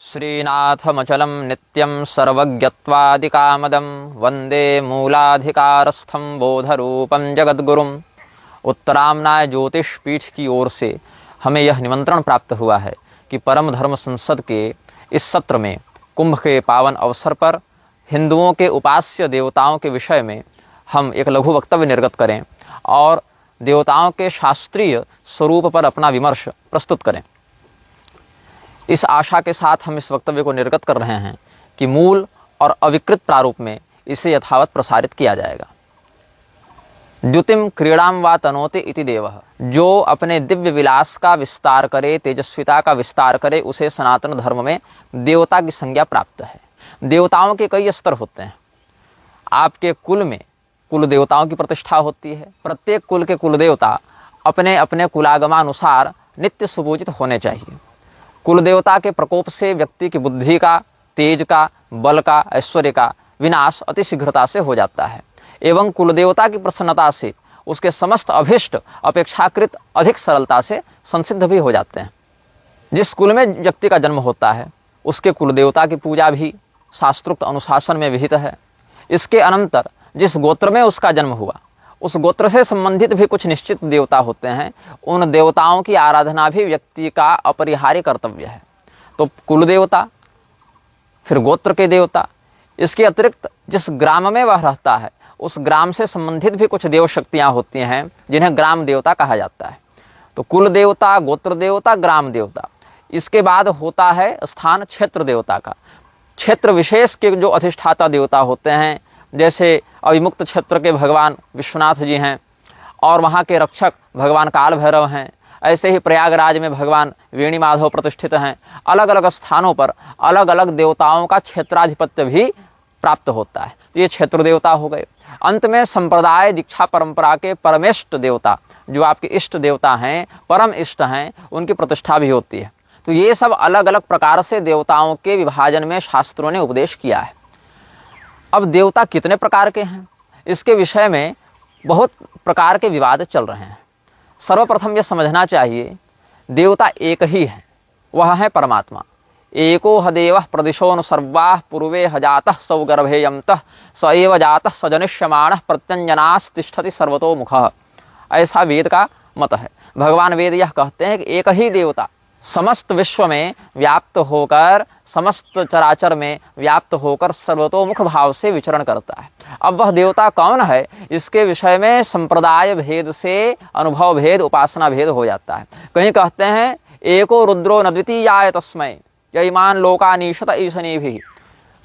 श्रीनाथमचलं नित्यं सर्वज्ञत्वादिकामदं वन्दे मूलाधिकारस्थं बोधरूपं जगद्गुरुम्। उत्तरामनाय ज्योतिष पीठ की ओर से हमें यह निमंत्रण प्राप्त हुआ है कि परम धर्म संसद के इस सत्र में कुंभ के पावन अवसर पर हिंदुओं के उपास्य देवताओं के विषय में हम एक लघु वक्तव्य निर्गत करें और देवताओं के शास्त्रीय स्वरूप पर अपना विमर्श प्रस्तुत करें। इस आशा के साथ हम इस वक्तव्य को निर्गत कर रहे हैं कि मूल और अविकृत प्रारूप में इसे यथावत प्रसारित किया जाएगा। द्युतिम क्रीड़ाम वा तनोति इति देवः, जो अपने दिव्य विलास का विस्तार करे, तेजस्विता का विस्तार करे, उसे सनातन धर्म में देवता की संज्ञा प्राप्त है। देवताओं के कई स्तर होते हैं। आपके कुल में कुल देवताओं की प्रतिष्ठा होती है। प्रत्येक कुल के कुल देवता अपने अपने कुलागमानुसार नित्य सुपूजित होने चाहिए। कुल देवता के प्रकोप से व्यक्ति की बुद्धि का, तेज का, बल का, ऐश्वर्य का विनाश अति शीघ्रता से हो जाता है एवं कुल देवता की प्रसन्नता से उसके समस्त अभिष्ट अपेक्षाकृत अधिक सरलता से संसिद्ध भी हो जाते हैं। जिस कुल में व्यक्ति का जन्म होता है उसके कुल देवता की पूजा भी शास्त्रोक्त अनुशासन में विहित है। इसके अनंतर जिस गोत्र में उसका जन्म हुआ उस गोत्र से संबंधित भी कुछ निश्चित देवता होते हैं। उन देवताओं की आराधना भी व्यक्ति का अपरिहार्य कर्तव्य है। तो कुल देवता, फिर गोत्र के देवता, इसके अतिरिक्त जिस ग्राम में वह रहता है उस ग्राम से संबंधित भी कुछ देव शक्तियां होती हैं जिन्हें ग्राम देवता कहा जाता है। तो कुल देवता, गोत्र देवता, ग्राम देवता। इसके बाद होता है स्थान क्षेत्र देवता का। क्षेत्र विशेष के जो अधिष्ठाता देवता होते हैं, जैसे अविमुक्त क्षेत्र के भगवान विश्वनाथ जी हैं और वहाँ के रक्षक भगवान काल भैरव हैं। ऐसे ही प्रयागराज में भगवान वेणी माधव प्रतिष्ठित हैं। अलग अलग स्थानों पर अलग अलग देवताओं का क्षेत्राधिपत्य भी प्राप्त होता है। तो ये क्षेत्र देवता हो गए। अंत में संप्रदाय दीक्षा परंपरा के परमेष्ट देवता, जो आपके इष्ट देवता हैं, परम इष्ट हैं, उनकी प्रतिष्ठा भी होती है। तो ये सब अलग अलग प्रकार से देवताओं के विभाजन में शास्त्रों ने उपदेश किया है। अब देवता कितने प्रकार के हैं, इसके विषय में बहुत प्रकार के विवाद चल रहे हैं। सर्वप्रथम यह समझना चाहिए, देवता एक ही है, वह है परमात्मा। एको ह देवः प्रदिशोनु सर्वाः पूर्वे ह जातः सौ गर्भे यमतः स एव जातः स जनिष्यमाणः प्रत्यञ्जनास्तिष्ठति सर्वतो मुखः। ऐसा वेद का मत है। भगवान वेद यह कहते हैं कि एक ही देवता समस्त विश्व में व्याप्त होकर, समस्त चराचर में व्याप्त होकर सर्वतोमुख भाव से विचरण करता है। अब वह देवता कौन है, इसके विषय में संप्रदाय भेद से अनुभव भेद, उपासना भेद हो जाता है। कहीं कहते हैं एको रुद्रो न द्वितीयाय तस्मै यईमान लोकानीशत ईशनी भी,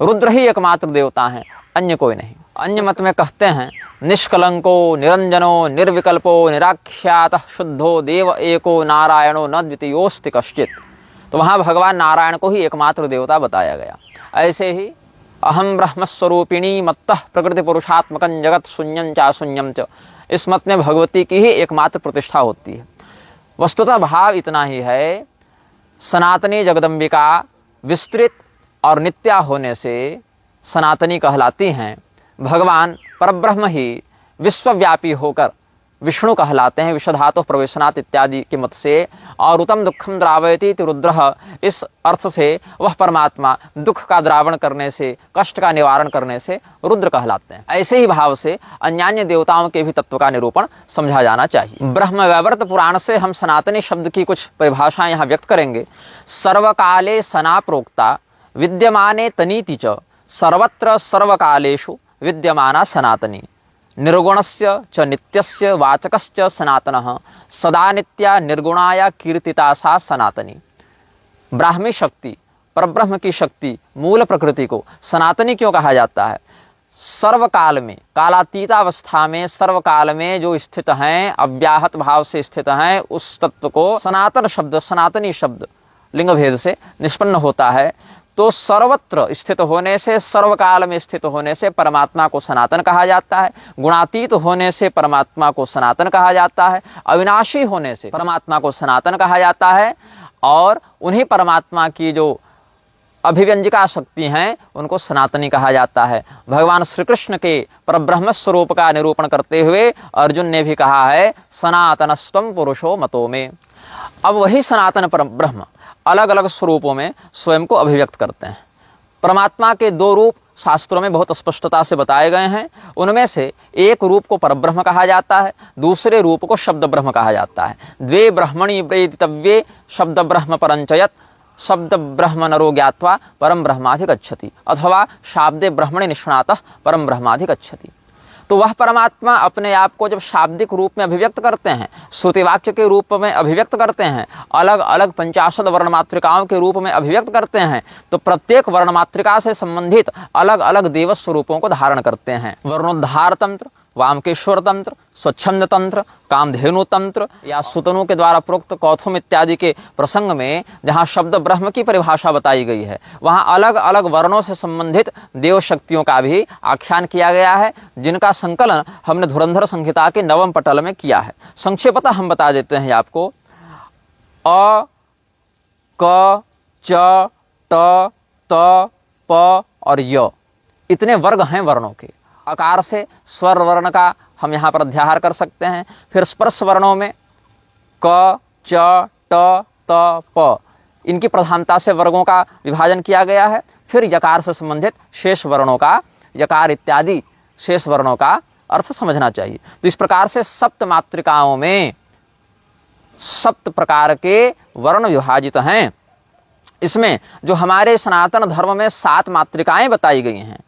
रुद्र ही एकमात्र देवता है, अन्य कोई नहीं। अन्य मत में कहते हैं निष्कलंको निरंजनो निर्विकल्पो निराख्यातः शुद्धो देव एको नारायणो न द्वितीयोस्ति कश्चित्। तो वहाँ भगवान नारायण को ही एकमात्र देवता बताया गया। ऐसे ही अहम ब्रह्मस्वरूपिणी मत्तः प्रकृति पुरुषात्मकं जगत शून्यं चा शून्यं च, इस मत में भगवती की ही एकमात्र प्रतिष्ठा होती है। वस्तुतः भाव इतना ही है, सनातनी जगदम्बिका विस्तृत और नित्या होने से सनातनी कहलाती हैं। भगवान परब्रह्म ही विश्वव्यापी होकर विष्णु कहलाते हैं, विषधातु प्रवेशनात् इत्यादि के मत से। और उत्तम दुखम द्रावयति इति रुद्रः, इस अर्थ से वह परमात्मा दुख का द्रावण करने से, कष्ट का निवारण करने से रुद्र कहलाते हैं। ऐसे ही भाव से अन्यान्य देवताओं के भी तत्व का निरूपण समझा जाना चाहिए। ब्रह्मवैवर्त पुराण से हम सनातनी शब्द की कुछ परिभाषाएं यहाँ व्यक्त करेंगे। सर्वकाले सना प्रोक्ता विद्यमाने तनीति च सर्वत्र सर्वकालेषु विद्यमाना सनातनी, निर्गुणस्य च नित्यस्य वाचकश्च सनातनः सदा नित्या निर्गुणाया कीर्तिता सा सनातनी। ब्राह्मी शक्ति, परब्रह्म की शक्ति, मूल प्रकृति को सनातनी क्यों कहा जाता है? सर्वकाल में, कालातीतावस्था में, सर्वकाल में जो स्थित हैं, अव्याहत भाव से स्थित हैं, उस तत्व को सनातन शब्द, सनातनी शब्द लिंग भेद से निष्पन्न होता है। तो सर्वत्र स्थित होने से, सर्वकाल में स्थित होने से परमात्मा को सनातन कहा जाता है। गुणातीत होने से परमात्मा को सनातन कहा जाता है। अविनाशी होने से परमात्मा को सनातन कहा जाता है। और उन्हीं परमात्मा की जो अभिव्यंजिका शक्ति हैं उनको सनातनी कहा जाता है। भगवान श्री कृष्ण के परब्रह्म स्वरूप का निरूपण करते हुए अर्जुन ने भी कहा है सनातनस्त्वं पुरुषो मतो में। अब वही सनातन परब्रह्म अलग अलग स्वरूपों में स्वयं को अभिव्यक्त करते हैं। परमात्मा के दो रूप शास्त्रों में बहुत स्पष्टता से बताए गए हैं। उनमें से एक रूप को परब्रह्म कहा जाता है, दूसरे रूप को शब्द ब्रह्म कहा जाता है। द्वे ब्रह्मणि वेदितव्ये शब्द ब्रह्म परंचयत शब्द ब्रह्म नरो ज्ञात्वा परम ब्रह्माधिगच्छति, अथवा शाब्दे ब्रह्मणि निष्णातः परम ब्रह्माधिगच्छति। तो वह परमात्मा अपने आप को जब शाब्दिक रूप में अभिव्यक्त करते हैं, श्रुतिवाक्य के रूप में अभिव्यक्त करते हैं, अलग अलग 50 वर्ण मात्रिकाओं के रूप में अभिव्यक्त करते हैं, तो प्रत्येक वर्ण मात्रिका से संबंधित अलग अलग देव स्वरूपों को धारण करते हैं। वर्णोद्धार तंत्र, वामकेश्वर तंत्र, स्वच्छंद तंत्र, कामधेनु तंत्र या सुतनु के द्वारा प्रोक्त कौथुम इत्यादि के प्रसंग में जहाँ शब्द ब्रह्म की परिभाषा बताई गई है, वहाँ अलग अलग वर्णों से संबंधित देव शक्तियों का भी आख्यान किया गया है, जिनका संकलन हमने धुरंधर संहिता के 9वें पटल में किया है। संक्षेपतः हम बता देते हैं आपको। अ, क, च, ट, त, प और य इतने वर्ग हैं वर्णों के। अकार से स्वर वर्ण का हम यहाँ पर अध्याहार कर सकते हैं। फिर स्पर्श वर्णों में क, च, ट, त, प इनकी प्रधानता से वर्गों का विभाजन किया गया है। फिर यकार से संबंधित शेष वर्णों का, यकार इत्यादि शेष वर्णों का अर्थ समझना चाहिए। तो इस प्रकार से सप्त मात्रिकाओं में 7 प्रकार के वर्ण विभाजित हैं। इसमें जो हमारे सनातन धर्म में 7 मात्रिकाएं बताई गई हैं,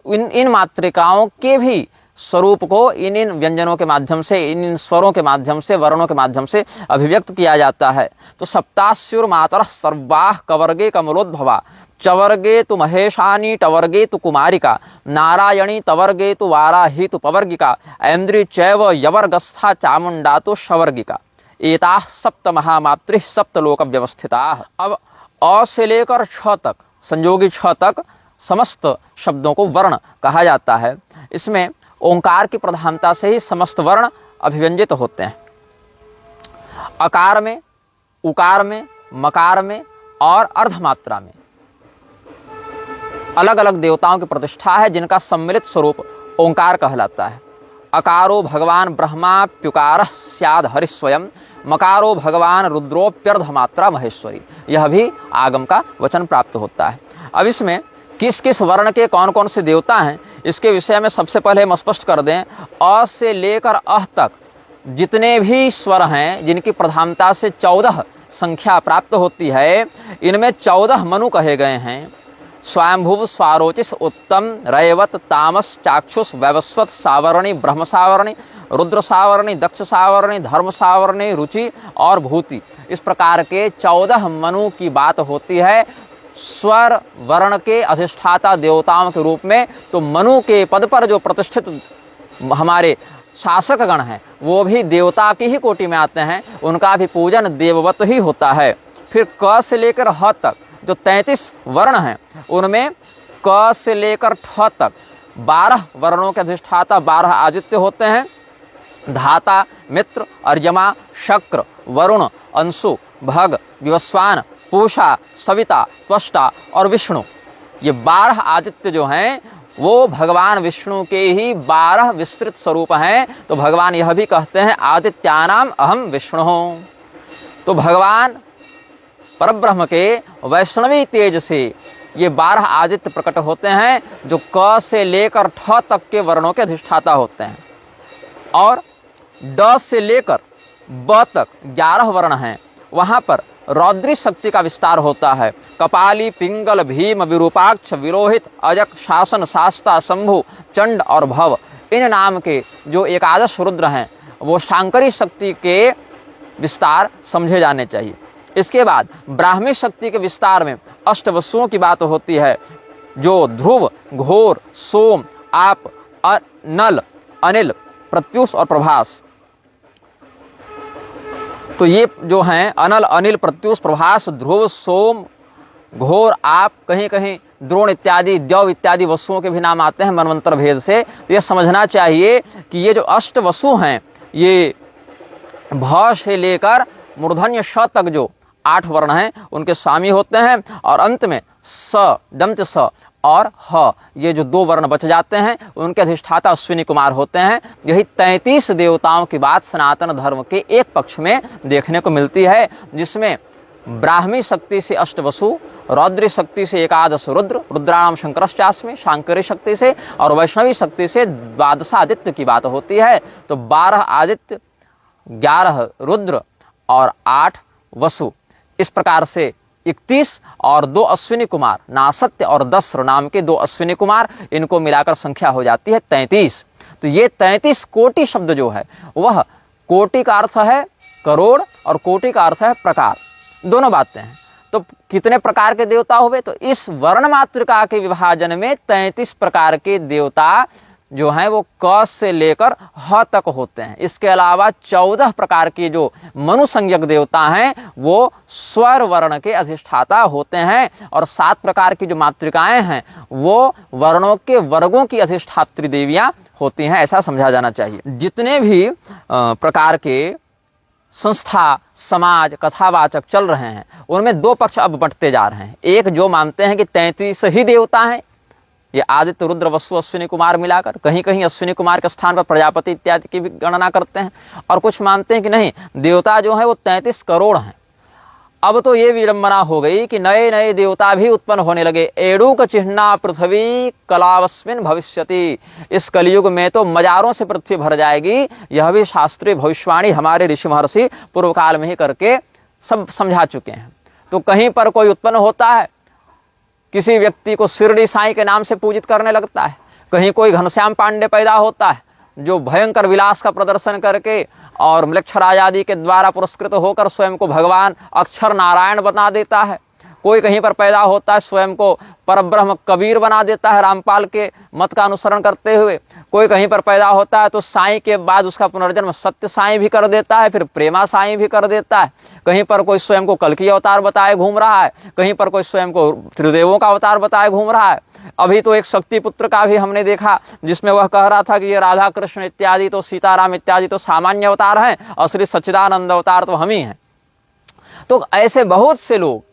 इन मात्रिकाओं के भी स्वरूप को इन व्यंजनों के माध्यम से, इन स्वरों के माध्यम से, वर्णों के माध्यम से अभिव्यक्त किया जाता है। तो सप्तास्युर मातरः सर्वाः कवर्गे कमलोद्भवा, चवर्गे तु महेशानी, टवर्गे तु कुमारिका, नारायणी तवर्गे तु वाराही तु पवर्गिका, ऐन्द्री चैव यवर्गस्था चामुंडा तु शवर्गिका, एताः 7 महामात्रिः 7 लोक व्यवस्थिताः। अब अ से लेकर छ तक, संयोगी छ तक समस्त शब्दों को वर्ण कहा जाता है। इसमें ओंकार की प्रधानता से ही समस्त वर्ण अभिव्यंजित होते हैं। अकार में, उकार में, मकार में और अर्धमात्रा में अलग अलग देवताओं की प्रतिष्ठा है, जिनका सम्मिलित स्वरूप ओंकार कहलाता है। अकारो भगवान ब्रह्माप्युकारः स्याद् हरि स्वयं, मकारो भगवान रुद्रोप्यर्धमात्रा महेश्वरी। यह भी आगम का वचन प्राप्त होता है। अब इसमें किस किस वर्ण के कौन कौन से देवता हैं, इसके विषय में सबसे पहले हम स्पष्ट कर दें। अ से लेकर अह तक जितने भी स्वर हैं, जिनकी प्रधानता से 14 संख्या प्राप्त होती है, इनमें 14 मनु कहे गए हैं। स्वयंभुव, स्वारोचिस, उत्तम, रैवत, तामस, चाक्षुष, वैवस्वत, सावर्णी, ब्रह्म सावर्णी, रुद्र सावर्णी, दक्ष सावर्णी, धर्म सावर्णी, रुचि और भूति। इस प्रकार के 14 मनु की बात होती है स्वर वर्ण के अधिष्ठाता देवताओं के रूप में। तो मनु के पद पर जो प्रतिष्ठित हमारे शासक गण हैं, वो भी देवता की ही कोटि में आते हैं, उनका भी पूजन देववत ही होता है। फिर क से लेकर ह तक जो 33 वर्ण हैं, उनमें क से लेकर ठ तक 12 वर्णों के अधिष्ठाता 12 आदित्य होते हैं। धाता, मित्र, अर्यमा, शक्र, वरुण, अंशु, भग, विवस्वान, पूषा, सविता, त्वष्टा और विष्णु। ये 12 आदित्य जो हैं, वो भगवान विष्णु के ही 12 विस्तृत स्वरूप हैं। तो भगवान यह भी कहते हैं आदित्यानाम अहम विष्णु। तो भगवान परब्रह्म के वैष्णवी तेज से ये 12 आदित्य प्रकट होते हैं, जो क से लेकर ठ तक के वर्णों के अधिष्ठाता होते हैं। और ड से लेकर ब तक 11 वर्ण हैं, वहां पर रौद्री शक्ति का विस्तार होता है। कपाली, पिंगल, भीम, विरूपाक्ष, विरोहित, अजक, शासन, शास्ता, शंभु, चंड और भव, इन नाम के जो 11 रुद्र हैं, वो शांकरी शक्ति के विस्तार समझे जाने चाहिए। इसके बाद ब्राह्मी शक्ति के विस्तार में अष्टवसुओं की बात होती है, जो ध्रुव, घोर, सोम, आप, नल, अनिल, प्रत्युष और प्रभास। तो ये जो हैं अनल, अनिल, प्रत्युष, प्रभास, ध्रुव, सोम, घोर, आप, कहीं कहीं द्रोण इत्यादि, द्यौ इत्यादि वसुओं के भी नाम आते हैं मनवंतर भेद से। तो यह समझना चाहिए कि ये जो अष्ट वसु हैं, ये भ से लेकर मूर्धन्य श तक जो 8 वर्ण हैं, उनके स्वामी होते हैं। और अंत में स, दंत स और ह, ये जो 2 वर्ण बच जाते हैं, उनके अधिष्ठाता अश्विनी कुमार होते हैं। यही 33 देवताओं की बात सनातन धर्म के एक पक्ष में देखने को मिलती है, जिसमें ब्राह्मी शक्ति से अष्टवसु, रौद्री शक्ति से एकादश रुद्र, रुद्राणाम शंकरश्चास्मि, शांकरी शक्ति से और वैष्णवी शक्ति से द्वादशादित्य की बात होती है। तो 12 आदित्य, 11 रुद्र और 8 वसु, इस प्रकार से 31 और 2 अश्विनी कुमार, नासत्य और दस्र नाम के 2 अश्विनी कुमार, इनको मिलाकर संख्या हो जाती है 33। तो ये 33 कोटि शब्द जो है वह कोटि का अर्थ है करोड़ और कोटि का अर्थ है प्रकार, दोनों बातें हैं। तो कितने प्रकार के देवता हुए? तो इस वर्ण मातृका के विभाजन में 33 प्रकार के देवता जो हैं वो क से लेकर ह तक होते हैं। इसके अलावा 14 प्रकार के जो मनुसंज्ञक देवता हैं वो स्वर वर्ण के अधिष्ठाता होते हैं, और 7 प्रकार की जो मातृकाएं हैं वो वर्णों के वर्गों की अधिष्ठात्री देवियां होती हैं, ऐसा समझा जाना चाहिए। जितने भी प्रकार के संस्था, समाज, कथावाचक चल रहे हैं उनमें 2 पक्ष अब बंटते जा रहे हैं। एक जो मानते हैं कि 33 ही देवता हैं, ये आदित्य, रुद्र, वसु, अश्विनी कुमार मिलाकर, कहीं कहीं अश्विनी कुमार के स्थान पर प्रजापति इत्यादि की भी गणना करते हैं, और कुछ मानते हैं कि नहीं, देवता जो है वो 33 करोड़ हैं। अब तो ये विडंबना हो गई कि नए नए देवता भी उत्पन्न होने लगे। एडुक चिह्ना पृथ्वी कलावस्मिन भविष्यति, इस कलयुग में तो मजारों से पृथ्वी भर जाएगी। यह भी शास्त्रीय भविष्यवाणी हमारे ऋषि महर्षि पूर्व काल में ही करके सब समझा चुके हैं। तो कहीं पर कोई उत्पन्न होता है, किसी व्यक्ति को शिरडी साईं के नाम से पूजित करने लगता है, कहीं कोई घनश्याम पांडे पैदा होता है जो भयंकर विलास का प्रदर्शन करके और म्लेच्छराज आदि के द्वारा पुरस्कृत होकर स्वयं को भगवान अक्षर नारायण बना देता है। कोई कहीं पर पैदा होता है, स्वयं को परब्रह्म कबीर बना देता है रामपाल के मत का अनुसरण करते हुए। कोई कहीं पर पैदा होता है तो साईं के बाद उसका पुनर्जन्म सत्य साईं भी कर देता है, फिर प्रेमा साईं भी कर देता है। कहीं पर कोई स्वयं को कल्कि अवतार बताए घूम रहा है, कहीं पर कोई स्वयं को त्रिदेवों का अवतार बताए घूम रहा है। अभी तो एक शक्ति पुत्र का भी हमने देखा जिसमें वह कह रहा था कि ये राधा कृष्ण इत्यादि तो, सीताराम इत्यादि तो सामान्य अवतार हैं और श्री सच्चिदानंद अवतार तो हम ही हैं। तो ऐसे बहुत से लोग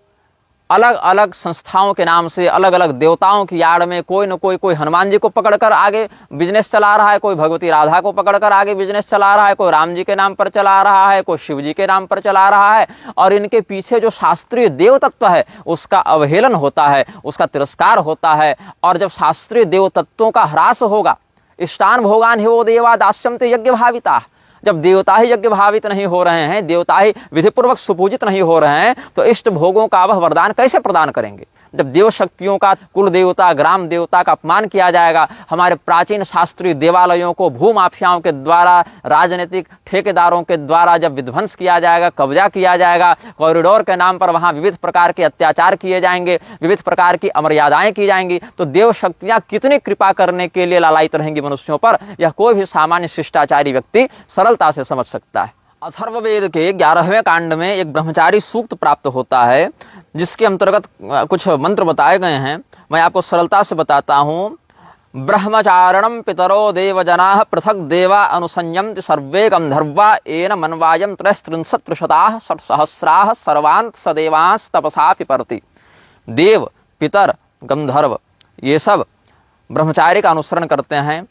अलग अलग संस्थाओं के नाम से, अलग अलग देवताओं की आड़ में कोई न कोई हनुमान जी को पकड़कर आगे बिजनेस चला रहा है, कोई भगवती राधा को पकड़कर आगे बिजनेस चला रहा है, कोई राम जी के नाम पर चला रहा है, कोई शिव जी के नाम पर चला रहा है, और इनके पीछे जो शास्त्रीय देव तत्व है उसका अवहेलन होता है, उसका तिरस्कार होता है। और जब शास्त्रीय देव तत्वों का ह्रास होगा, इष्टान भोगान ही वो देवा दास्यन्ते यज्ञ भाविता, जब देवता ही यज्ञ भावित नहीं हो रहे हैं, देवता ही विधिपूर्वक सुपूजित नहीं हो रहे हैं, तो इष्ट भोगों का वह वरदान कैसे प्रदान करेंगे? जब देव शक्तियों का, कुल देवता, ग्राम देवता का अपमान किया जाएगा, हमारे प्राचीन शास्त्रीय देवालयों को भूमाफियाओं के द्वारा, राजनीतिक ठेकेदारों के द्वारा जब विध्वंस किया जाएगा, कब्जा किया जाएगा, कॉरिडोर के नाम पर वहां विविध प्रकार के अत्याचार किए जाएंगे, विविध प्रकार की अमर्यादाएं की जाएंगी, तो देव शक्तियां कितनी कृपा करने के लिए लालायित रहेंगी मनुष्यों पर, यह कोई भी सामान्य शिष्टाचारी व्यक्ति सरलता से समझ सकता है। अथर्ववेद के 11वें कांड में एक ब्रह्मचारी सूक्त प्राप्त होता है, जिसके अंतर्गत कुछ मंत्र बताए गए हैं। मैं आपको सरलता से बताता हूँ। ब्रह्मचारणम पितरो देवजनाः पृथक देवा अनुसंयन्ति सर्वे गंधर्वा एन मनवायम 33 षट्सहस्राः सर्वांत सदेवांस तपसा पिपरति। देव, पितर, गंधर्व ये सब ब्रह्मचारी का अनुसरण करते हैं।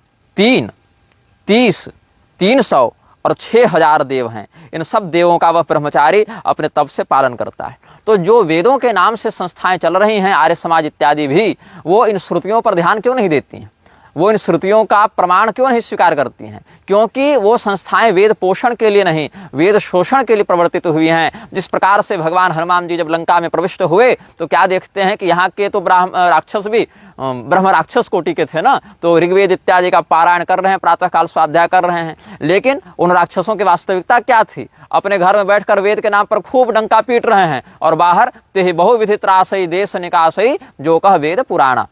300 और 6000 देव हैं। इन सब देवों का वह ब्रह्मचारी अपने तप से पालन करता है। तो जो वेदों के नाम से संस्थाएं चल रही हैं, आर्य समाज इत्यादि भी, वो इन श्रुतियों पर ध्यान क्यों नहीं देती हैं? वो इन श्रुतियों का प्रमाण क्यों नहीं स्वीकार करती हैं? क्योंकि वो संस्थाएं वेद पोषण के लिए नहीं, वेद शोषण के लिए प्रवर्तित हुई हैं। जिस प्रकार से भगवान हनुमान जी जब लंका में प्रविष्ट हुए तो क्या देखते हैं कि यहाँ के तो राक्षस भी ब्रह्म राक्षस कोटि के थे ना, तो ऋग्वेद इत्यादि का पारायण कर रहे हैं, प्रातः काल स्वाध्याय कर रहे हैं। लेकिन उन राक्षसों की वास्तविकता क्या थी? अपने घर में बैठकर वेद के नाम पर खूब डंका पीट रहे हैं, और बाहर ते बहुविधि त्रासई देश निकासई जो कह वेद पुराणा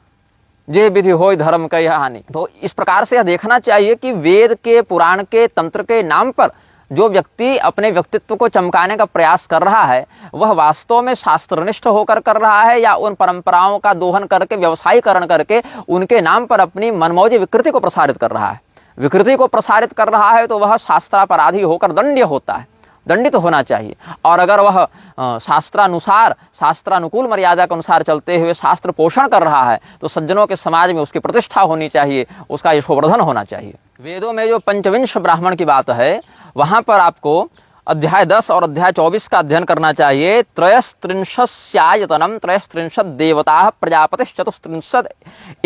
जे विधि होय धर्म कई हानि। तो इस प्रकार से यह देखना चाहिए कि वेद के, पुराण के, तंत्र के नाम पर जो व्यक्ति अपने व्यक्तित्व को चमकाने का प्रयास कर रहा है, वह वास्तव में शास्त्रनिष्ठ होकर कर रहा है या उन परंपराओं का दोहन करके, व्यवसायीकरण करके उनके नाम पर अपनी मनमौजी विकृति को प्रसारित कर रहा है? विकृति को प्रसारित कर रहा है तो वह शास्त्रापराधी होकर दंड्य होता है, दंडित होना चाहिए। और अगर वह शास्त्रानुसार, शास्त्रानुकूल मर्यादा के अनुसार चलते हुए शास्त्र पोषण कर रहा है तो सज्जनों के समाज में उसकी प्रतिष्ठा होनी चाहिए, उसका यशोवर्धन होना चाहिए। वेदों में जो पंचविंश ब्राह्मण की बात है, वहां पर आपको अध्याय 10 और अध्याय 24 का अध्ययन करना चाहिए। त्रयस्त्रिंशस्यायतनम त्रयस्त्रिंशत् देवता प्रजापतिश्चतुस्त्रिंशत्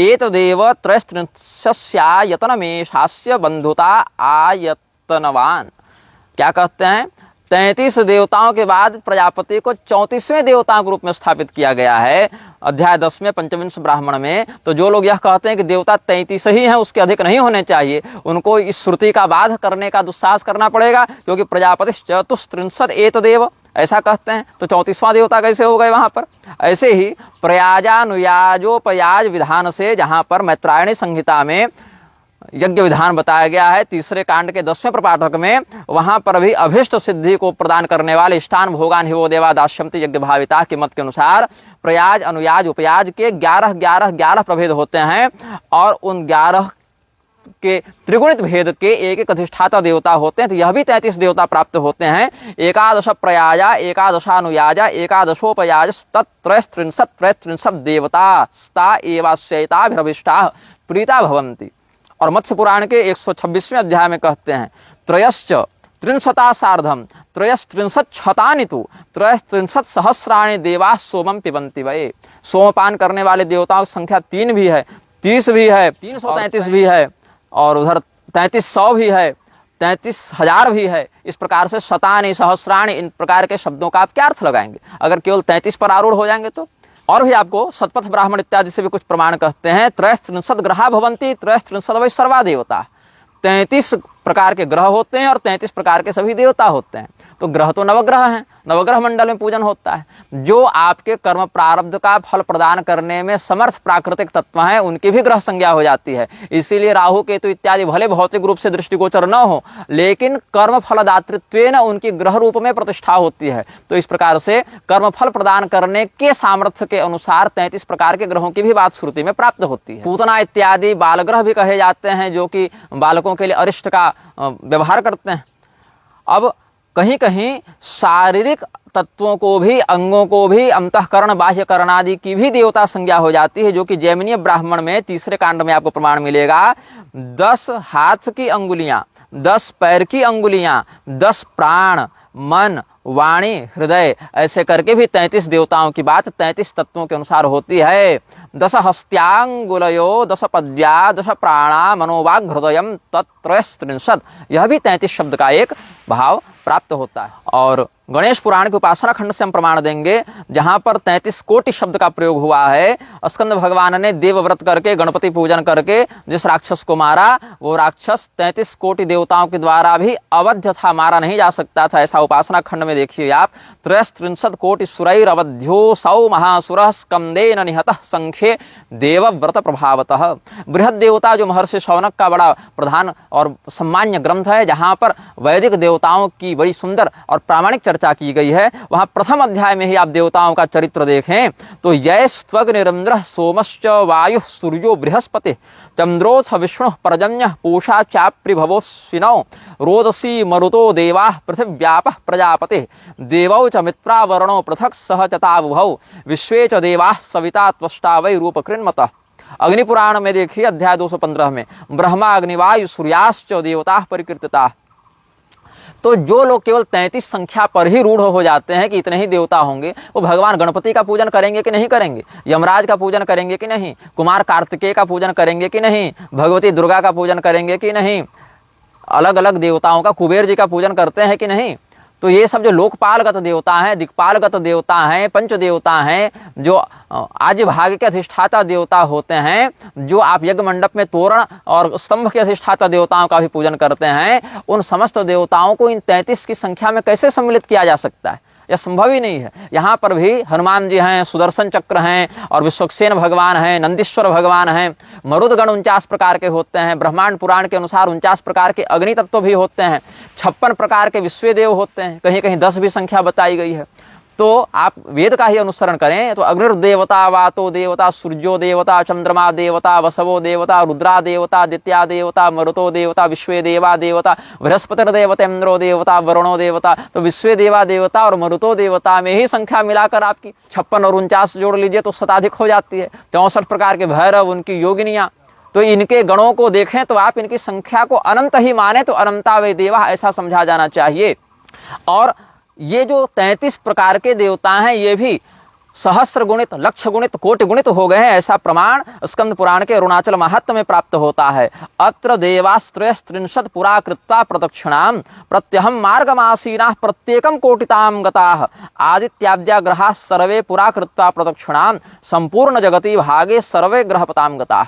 एतदेव त्रयस्त्रिंशस्यायतनमेषास्य बंधुता आयतनवान। क्या कहते हैं? 33 देवताओं के बाद प्रजापति को 34वें देवता के रूप में स्थापित किया गया है अध्याय 10 में पंचविंश ब्राह्मण में। तो जो लोग यह कहते हैं कि देवता 33 ही हैं, उसके अधिक नहीं होने चाहिए, उनको इस श्रुति का बाध करने का दुस्साहस करना पड़ेगा, क्योंकि प्रजापति चतुस्त्रिंशत् एतदेव ऐसा कहते हैं, तो 34वां देवता कैसे हो गए वहां पर? ऐसे ही प्रयाजानुयाजोपयाज विधान से, जहां पर मैत्रायणी संहिता में यज्ञ विधान बताया गया है 3रे कांड के 10वें प्रपाठक में, वहां पर भी अभिष्ट सिद्धि को प्रदान करने वाले इष्टान भोगान हिवो देवा दास्यन्ति यज्ञ भाविता के मत के अनुसार प्रयाज अनुयाज उपयाज के 11 प्रभेद होते हैं, और उन 11 के त्रिगुणित भेद के एक एक अधिष्ठाता देवता होते हैं। तो यह भी 33 देवता प्राप्त होते हैं। एकादश प्रयाजा एकादशानुयाजा एकादशोपयाज तत्त्रयस्त्रिंशत् देवता स्ता एवास्यैताभिरभिष्टा प्रीता भवन्ति। और मत्स्य पुराण के 126वें अध्याय में कहते हैं त्रयश्च त्रिंशता सार्धम त्रयस्त्रिंशत् क्षतानि तु त्रयस्त्रिंशत् सहस्राणि देवा सोमम पिबन्ति वै। सोमपान करने वाले देवताओं की संख्या 3 भी है, 30 भी है, 333 भी है, और उधर 3300 भी है, 33,000 भी है। इस प्रकार से शतानि सहस्राणि इन प्रकार के शब्दों का आप क्या अर्थ लगाएंगे अगर केवल 33 पर आरूढ़ हो जाएंगे तो? और भी आपको शतपथ ब्राह्मण इत्यादि से भी कुछ प्रमाण कहते हैं। त्रयस्त्रिंशत् ग्रहा भवन्ति त्रयस्त्रिंशत् वै सर्वा देवता। 33 प्रकार के ग्रह होते हैं और 33 प्रकार के सभी देवता होते हैं। तो ग्रह तो नवग्रह हैं, नवग्रह मंडल में पूजन होता है। जो आपके कर्म प्रारब्ध का फल प्रदान करने में समर्थ प्राकृतिक तत्व हैं, उनकी भी ग्रह संज्ञा हो जाती है। इसीलिए राहु केतु इत्यादि भले भौतिक रूप से दृष्टिगोचर न हो, लेकिन कर्म फलदातृत्वेन उनकी ग्रह रूप में प्रतिष्ठा होती है। तो इस प्रकार से कर्म फल प्रदान करने के सामर्थ्य के अनुसार 33 प्रकार के ग्रहों की भी बात श्रुति में प्राप्त होती है। पूतना इत्यादि बालग्रह भी कहे जाते हैं, जो कि बालकों के लिए अरिष्ट का व्यवहार करते हैं। अब कहीं कहीं शारीरिक तत्वों को भी, अंगों को भी, अंतःकरण बाह्य करण आदि की भी देवता संज्ञा हो जाती है, जो कि जैमिनीय ब्राह्मण में 3रे कांड में आपको प्रमाण मिलेगा। 10 हाथ की अंगुलियां, 10 पैर की अंगुलियां, 10 प्राण, मन, वाणी, हृदय, ऐसे करके भी 33 देवताओं की बात 33 तत्वों के अनुसार होती है। 10 हस्त्यांगुलयो 10 पद्या 10 प्राणा मनोवाग हृदयम तत्त्रयस्त्रिंशत्, यह भी 33 शब्द का एक भाव प्राप्त होता है। और गणेश पुराण के उपासना खंड से हम प्रमाण देंगे, जहां पर 33 कोटि शब्द का प्रयोग हुआ है। स्कंद भगवान ने देवव्रत करके, गणपति पूजन करके जिस राक्षस को मारा, वो राक्षस 33 कोटि देवताओं के द्वारा भी अवध्य था, मारा नहीं जा सकता था। ऐसा उपासना खंड में देखिए आप। त्रयस्त्रिंशत् कोटि सुरैरवध्योऽसौ महासुरः स्कंदेन निहतः संख्ये देवव्रत प्रभावतः। बृहद देवता जो महर्षि शौनक का बड़ा प्रधान और सम्मान्य ग्रंथ है, जहां पर वैदिक देवताओं की बड़ी सुंदर और प्रामाणिक चर्चा की गई है, वहां प्रथम अध्याय में ही आप देवताओं का चरित्र देखें तो यैस्त्वग्निरिन्द्रः सोमश्च वायुः सूर्यो बृहस्पति चंद्रोऽथ विष्णुः पर्जन्यः पूषा चाप्रिभवोऽश्विनौ रोदसी मरुतो देवाः पृथिव्यापः प्रजापतिः देवौ च मित्रावरणो पृथक् सह चतावुभौ विश्वे च देवाः सविता त्वष्टा वै रूपकृन्मतः। अग्निपुराण में देखिए अध्याय 215 में ब्रह्मा अग्निवायु सूर्याश्च देवताः परिकीर्तिताः। तो जो लोग केवल 33 संख्या पर ही रूढ़ हो जाते हैं कि इतने ही देवता होंगे, वो भगवान गणपति का पूजन करेंगे कि नहीं करेंगे, यमराज का पूजन करेंगे कि नहीं, कुमार कार्तिकेय का पूजन करेंगे कि नहीं, भगवती दुर्गा का पूजन करेंगे कि नहीं, अलग अलग देवताओं का, कुबेर जी का पूजन करते हैं कि नहीं। तो ये सब जो लोकपालगत देवता हैं, दिक्पालगत देवता हैं, पंच देवता हैं, जो आज्य भाग के अधिष्ठाता देवता होते हैं, जो आप यज्ञ मंडप में तोरण और स्तंभ के अधिष्ठाता देवताओं का भी पूजन करते हैं, उन समस्त देवताओं को इन 33 की संख्या में कैसे सम्मिलित किया जा सकता है? यह संभव ही नहीं है। यहाँ पर भी हनुमान जी हैं, सुदर्शन चक्र हैं, और विश्वक्सेन भगवान हैं, नंदीश्वर भगवान हैं, मरुदगण 49 प्रकार के होते हैं, ब्रह्मांड पुराण के अनुसार 49 प्रकार के अग्नि तत्व भी होते हैं, 56 प्रकार के विश्वदेव होते हैं, कहीं कहीं 10 भी संख्या बताई गई है। तो आप वेद का ही अनुसरण करें तो अग्निर्देवता, वातो देवता, सूर्यो देवता, चंद्रमा देवता, वसवो देवता, रुद्रा देवता, दित्या देवता, मरुतो देवता, विश्वे देवा देवता, बृहस्पतिर देवता, इंद्रो देवता, वरुणो देवता। तो विश्वे देवा देवता और मरुतो देवता में ही संख्या मिलाकर आपकी 56 और 49 जोड़ लीजिए तो शताधिक हो जाती है। 64 प्रकार के भैरव, उनकी योगिनियां, तो इनके गणों को देखें तो आप इनकी संख्या को अनंत ही माने तो अनंता वे देवा ऐसा समझा जाना चाहिए। और ये जो 33 प्रकार के देवता हैं ये भी सहस्र गुणित, लक्ष गुणित, कोटि गुणित हो गए हैं, ऐसा प्रमाण स्कंद पुराण के अरुणाचल महात्म्य में प्राप्त होता है। अत्र देवास्त्रयस्त्रिंशत् पुरा कृत्वा प्रदक्षिणाम प्रत्यहम मार्गमासीना प्रत्येकम कोटिताम गताः आदित्याद्या ग्रहाः सर्वे पुरा कृत्वा प्रदक्षिणाम संपूर्ण जगति भागे सर्वे ग्रहपताम गताः।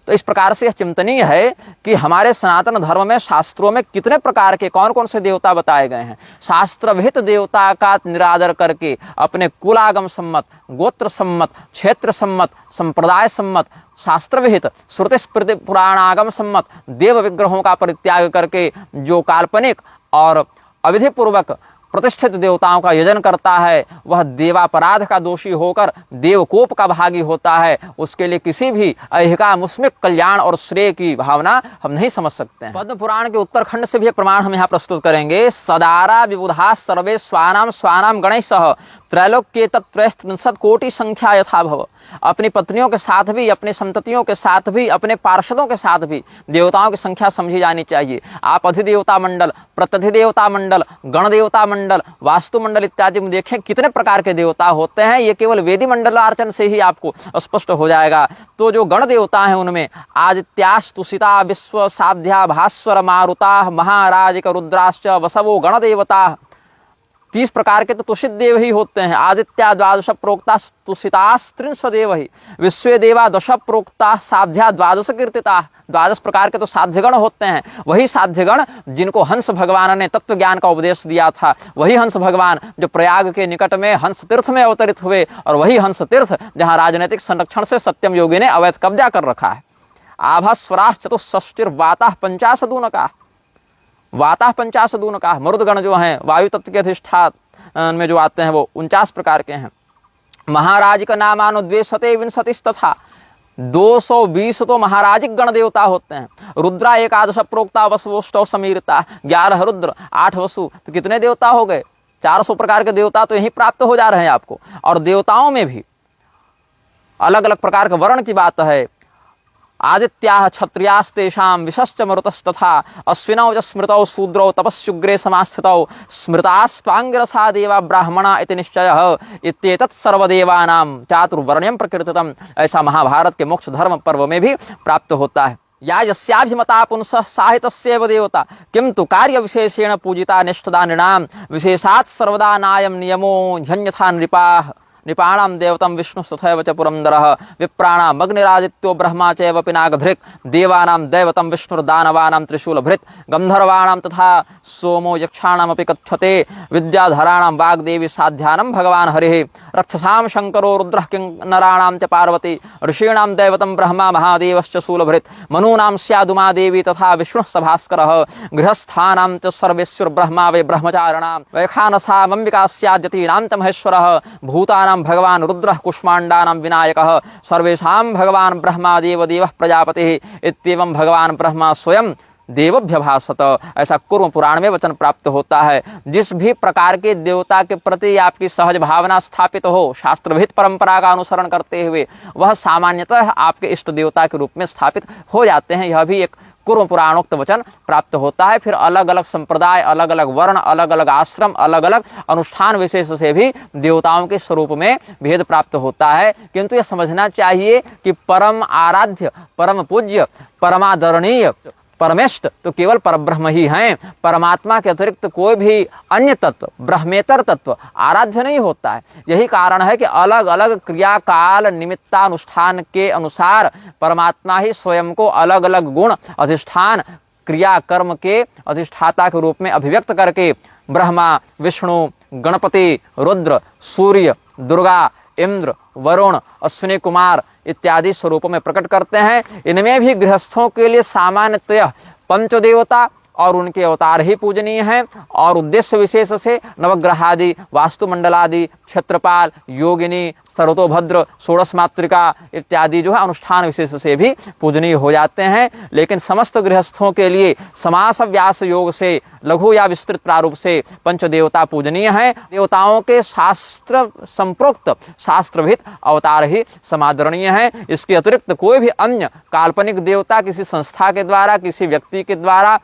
तो इस प्रकार से यह चिंतनीय है कि हमारे सनातन धर्म में शास्त्रों में कितने प्रकार के कौन कौन से देवता बताए गए हैं। शास्त्रविहित देवता का निरादर करके अपने कुलागम सम्मत, गोत्र सम्मत, क्षेत्र सम्मत, संप्रदाय सम्मत, शास्त्रविहित, श्रुति स्मृति पुराणागम सम्मत देव विग्रहों का परित्याग करके जो काल्पनिक और अविधिपूर्वक प्रतिष्ठित देवताओं का यजन करता है वह देवापराध का दोषी होकर देवकोप का भागी होता है। उसके लिए किसी भी ऐहिका मुस्मिक कल्याण और श्रेय की भावना हम नहीं समझ सकते हैं। पद्म पुराण के उत्तरखंड से भी एक प्रमाण हम यहाँ प्रस्तुत करेंगे। सदारा विबुधा सर्वे स्वानाम स्वानाम गणैः त्रैलोक्य तत्त्रयस्त्रिंशत् कोटि संख्या यथा भव। अपनी पत्नियों के साथ भी, अपनी संततियों के साथ भी, अपने पार्षदों के साथ भी देवताओं की संख्या समझी जानी चाहिए। आप अधिदेवता मंडल, प्रत्यधिदेवता मंडल, गण देवता मंडल, वास्तु मंडल इत्यादि में देखें कितने प्रकार के देवता होते हैं। ये केवल वेदी मंडलार्चन से ही आपको स्पष्ट हो जाएगा। तो जो गण देवता हैं उनमें आदित्यास्तुषिता विश्व साध्या भास्वर मारुता महाराजिक रुद्राश्च वसवो गण देवता। 30 प्रकार के तो तुषित देव ही होते हैं। आदित्या द्वादश प्रोक्ता तुषितास्त्रिंश देव ही, विश्व देवा दश प्रोक्ता साध्या द्वादश कीर्तिता। 12 प्रकार के तो साध्यगण होते हैं। वही साध्यगण जिनको हंस भगवान ने तत्व ज्ञान का उपदेश दिया था, वही हंस भगवान जो प्रयाग के निकट में हंस तीर्थ में अवतरित हुए, और वही हंस तीर्थ जहाँ राजनीतिक संरक्षण से सत्यम योगी ने अवैध कब्जा कर रखा है। आभास्वराः चतुष्षष्टिर्वाताः पंचाशदूनका, वाता 50 दून का। मरुदगण जो हैं वायु तत्व के अधिष्ठान में जो आते हैं वो 49 प्रकार के हैं। महाराज का नामानुद्वेशते विंशतिश तथा 220 तो महाराजिक गण देवता होते हैं। रुद्रा एकादश प्रोक्ता वसुष्टौ समीरता, 11 रुद्र, 8 वसु, तो कितने देवता हो गए? 400 प्रकार के देवता तो यहीं प्राप्त हो जा रहे हैं आपको। और देवताओं में भी अलग अलग प्रकार के वर्ण की बात है। आदित्याः क्षत्रियास्तेषां विशश्च मरुतस्तथा अश्विनौ च स्मृतौ शूद्रौ तपस्युग्रे समास्थितौ स्मृतास्त्वाङ्गिरसा देवा ब्राह्मणा इति निश्चयः इत्येतत् सर्वदेवानां चातुर्वर्ण्यं प्रकीर्तितम्। ऐसा महाभारत के मोक्ष धर्म पर्व में भी प्राप्त होता है। या यस्याभिमता पुंसः साहितस्यैव देवता किंतु कार्य विशेषेण पूजिता निष्ठदा नृणां विशेषात् सर्वदा नायं नियमो झन्यथा नृपाः। नृपाणां देवतं विष्णु तथैव च पुरंदरः विप्राणाम् अग्निरादित्यो ब्रह्मा चैव पिनाकधृक् देवानां दैवतं विष्णुर्दानवानां त्रिशूलभृत् गंधर्वाणां तथा सोमो यक्षाणामपि कथ्यते विद्याधराणां वाग्देवी साध्यानं भगवान् हरिः रक्षसां शंकरो रुद्रः किंनराणां च पार्वती ऋषीणां दैवतं ब्रह्मा महादेवश्च शूलभृत् मनूनां स्यादुमा देवी तथा विष्णुः सभास्करः गृहस्थानां च सर्वेश्वर ब्रह्मा वै ब्रह्मचारिणां वैखानसामम्बिका स्याद्यतीनां च महेश्वरः भूतानां भगवान रुद्रः कुष्मांडानां विनायकः सर्वेषां भगवान ब्रह्मा देवदेवः प्रजापतिः इत्येवं भगवान ब्रह्मा स्वयं देवभ्य भासत। ऐसा कुर्म पुराण में वचन प्राप्त होता है। जिस भी प्रकार के देवता के प्रति आपकी सहज भावना स्थापित हो, शास्त्रविहित परंपरा का अनुसरण करते हुए, वह सामान्यतः आपके इष्ट देवता के रूप में स्थापित हो जाते हैं। यह भी एक कुर्म पुराणोक्त वचन प्राप्त होता है। फिर अलग अलग संप्रदाय, अलग अलग वर्ण, अलग अलग आश्रम, अलग अलग अनुष्ठान विशेष से भी देवताओं के स्वरूप में भेद प्राप्त होता है। किंतु यह समझना चाहिए कि परम आराध्य, परम पूज्य, परमादरणीय, परमेष्ठ तो केवल परब्रह्म ही हैं। परमात्मा के अतिरिक्त कोई भी अन्य तत्व, ब्रह्मेतर तत्व आराध्य नहीं होता है। यही कारण है कि अलग अलग क्रिया काल निमित्तानुष्ठान के अनुसार परमात्मा ही स्वयं को अलग अलग गुण, अधिष्ठान, क्रिया कर्म के अधिष्ठाता के रूप में अभिव्यक्त करके ब्रह्मा, विष्णु, गणपति, रुद्र, सूर्य, दुर्गा, इंद्र, वरुण, अश्विनी कुमार इत्यादि स्वरूपों में प्रकट करते हैं। इनमें भी गृहस्थों के लिए सामान्यतः पंचदेवता और उनके अवतार ही पूजनीय हैं, और उद्देश्य विशेष से नवग्रहादि, वास्तुमंडलादि, क्षेत्रपाल, योगिनी, सर्वतोभद्र, षोडश मातृका इत्यादि जो है अनुष्ठान विशेष से भी पूजनीय हो जाते हैं। लेकिन समस्त गृहस्थों के लिए समास व्यास योग से लघु या विस्तृत प्रारूप से पंचदेवता पूजनीय हैं। देवताओं के शास्त्र संप्रोक्त शास्त्रविहित अवतार ही समादरणीय हैं। इसके अतिरिक्त कोई भी अन्य काल्पनिक देवता किसी संस्था के द्वारा, किसी व्यक्ति के द्वारा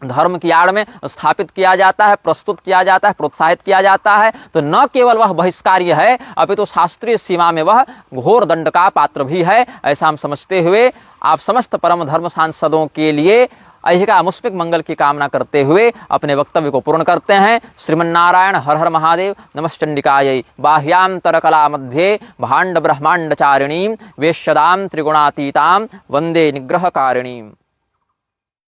धर्म की आड़ में स्थापित किया जाता है, प्रस्तुत किया जाता है, प्रोत्साहित किया जाता है, तो न केवल वह बहिष्कार्य है अपितु शास्त्रीय सीमा में वह घोर दंड का पात्र भी है। ऐसा हम समझते हुए आप समस्त परम धर्म सांसदों के लिए ऐहिका मुस्मिक मंगल की कामना करते हुए अपने वक्तव्य को पूर्ण करते हैं। श्रीमन्नारायण हर हर महादेव। नमश्चंडिकायै बाह्यांतर कला मध्ये भांड ब्रह्मांड चारिणीं वेश्यदां त्रिगुणातीतां वंदे निग्रहकारिणीम्।